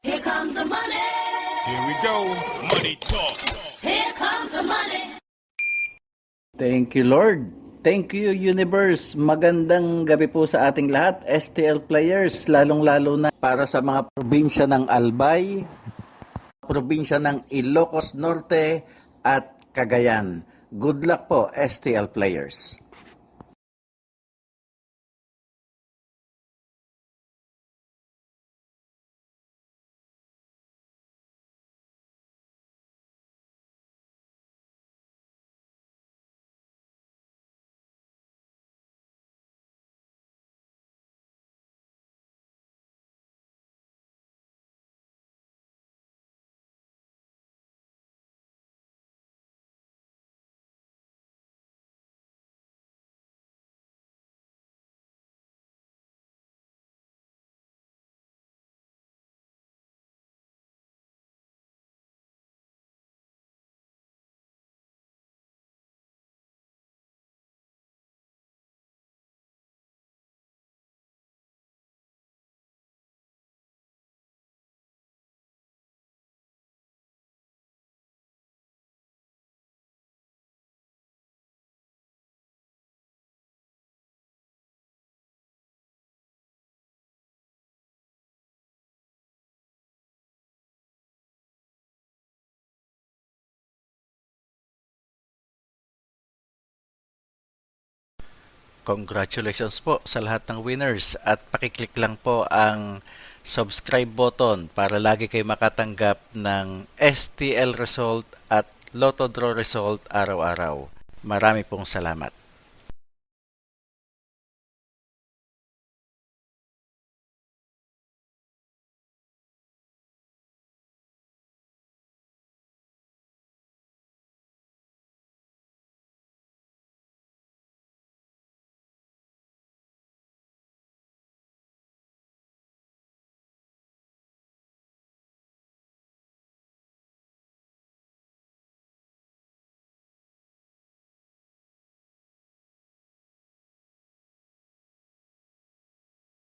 Here comes the money. Here we go. Money talk. Here comes the money. Thank you, Lord. Thank you, Universe. Magandang gabi po sa ating lahat, STL players, lalong-lalo na para sa mga probinsya ng Albay, probinsya ng Ilocos Norte at Cagayan. Good luck po, STL players. Congratulations po sa lahat ng winners at pakiclick lang po ang subscribe button para lagi kayo makatanggap ng STL result at Lotto Draw result araw-araw. Marami pong salamat.